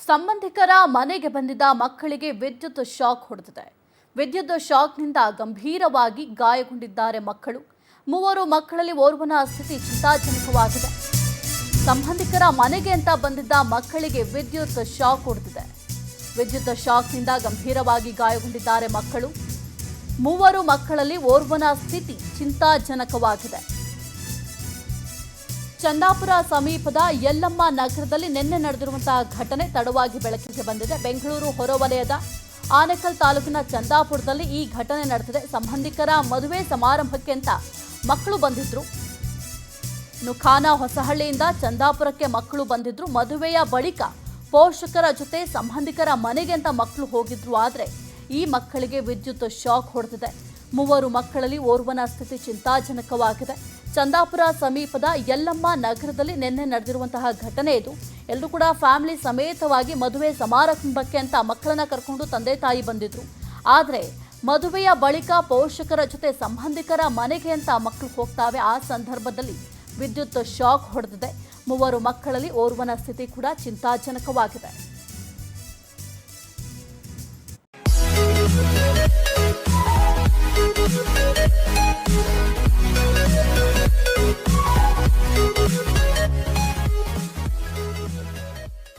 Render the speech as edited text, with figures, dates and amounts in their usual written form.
ಸಂಬಂಧಿಕರ ಮನೆಗೆ ಬಂದಿದ್ದ ಮಕ್ಕಳಿಗೆ ವಿದ್ಯುತ್ ಶಾಕ್ ಹೊಡೆದಿದೆ. ವಿದ್ಯುತ್ ಶಾಕ್ನಿಂದ ಗಂಭೀರವಾಗಿ ಗಾಯಗೊಂಡಿದ್ದಾರೆ ಮಕ್ಕಳು. ಮೂವರು ಮಕ್ಕಳಲ್ಲಿ ಓರ್ವನ ಸ್ಥಿತಿ ಚಿಂತಾಜನಕವಾಗಿದೆ. ಸಂಬಂಧಿಕರ ಮನೆಗೆ ಅಂತ ಬಂದಿದ್ದ ಮಕ್ಕಳಿಗೆ ವಿದ್ಯುತ್ ಶಾಕ್ ಹೊಡೆದಿದೆ. ವಿದ್ಯುತ್ ಶಾಕ್ನಿಂದ ಗಂಭೀರವಾಗಿ ಗಾಯಗೊಂಡಿದ್ದಾರೆ ಮಕ್ಕಳು. ಮೂವರು ಮಕ್ಕಳಲ್ಲಿ ಓರ್ವನ ಸ್ಥಿತಿ ಚಿಂತಾಜನಕವಾಗಿದೆ. ಚಂದಾಪುರ ಸಮೀಪದ ಯಲ್ಲಮ್ಮ ನಗರದಲ್ಲಿ ನಿನ್ನೆ ನಡೆದಿರುವಂತಹ ಘಟನೆ ತಡವಾಗಿ ಬೆಳಕಿಗೆ ಬಂದಿದೆ. ಬೆಂಗಳೂರು ಹೊರವಲಯದ ಆನೇಕಲ್ ತಾಲೂಕಿನ ಚಂದಾಪುರದಲ್ಲಿ ಈ ಘಟನೆ ನಡೆದಿದೆ. ಸಂಬಂಧಿಕರ ಮದುವೆ ಸಮಾರಂಭಕ್ಕೆ ಅಂತ ಮಕ್ಕಳು ಬಂದಿದ್ರು. ಖಾನ ಹೊಸಹಳ್ಳಿಯಿಂದ ಚಂದಾಪುರಕ್ಕೆ ಮಕ್ಕಳು ಬಂದಿದ್ರು. ಮದುವೆಯ ಬಳಿಕ ಪೋಷಕರ ಜೊತೆ ಸಂಬಂಧಿಕರ ಮನೆಗೆ ಅಂತ ಮಕ್ಕಳು ಹೋಗಿದ್ರು. ಆದರೆ ಈ ಮಕ್ಕಳಿಗೆ ವಿದ್ಯುತ್ ಶಾಕ್ ಹೊಡೆದಿದೆ. ಮೂವರು ಮಕ್ಕಳಲ್ಲಿ ಓರ್ವನ ಸ್ಥಿತಿ ಚಿಂತಾಜನಕವಾಗಿದೆ. ಚಂದಾಪುರ ಸಮೀಪದ ಯಲ್ಲಮ್ಮ ನಗರದಲ್ಲಿ ನಿನ್ನೆ ನಡೆದಿರುವಂತಹ ಘಟನೆ ಇದು. ಎಲ್ಲರೂ ಕೂಡ ಫ್ಯಾಮಿಲಿ ಸಮೇತವಾಗಿ ಮದುವೆ ಸಮಾರಂಭಕ್ಕೆ ಅಂತ ಮಕ್ಕಳನ್ನ ಕರ್ಕೊಂಡು ತಂದೆ ತಾಯಿ ಬಂದಿದ್ರು. ಆದರೆ ಮದುವೆಯ ಬಳಿಕ ಪೋಷಕರ ಜೊತೆ ಸಂಬಂಧಿಕರ ಮನೆಗೆ ಅಂತ ಮಕ್ಕಳು ಹೋಗ್ತಾವೆ. ಆ ಸಂದರ್ಭದಲ್ಲಿ ವಿದ್ಯುತ್ ಶಾಕ್ ಹೊಡೆದಿದೆ. ಮೂವರು ಮಕ್ಕಳಲ್ಲಿ ಓರ್ವನ ಸ್ಥಿತಿ ಕೂಡ ಚಿಂತಾಜನಕವಾಗಿದೆ.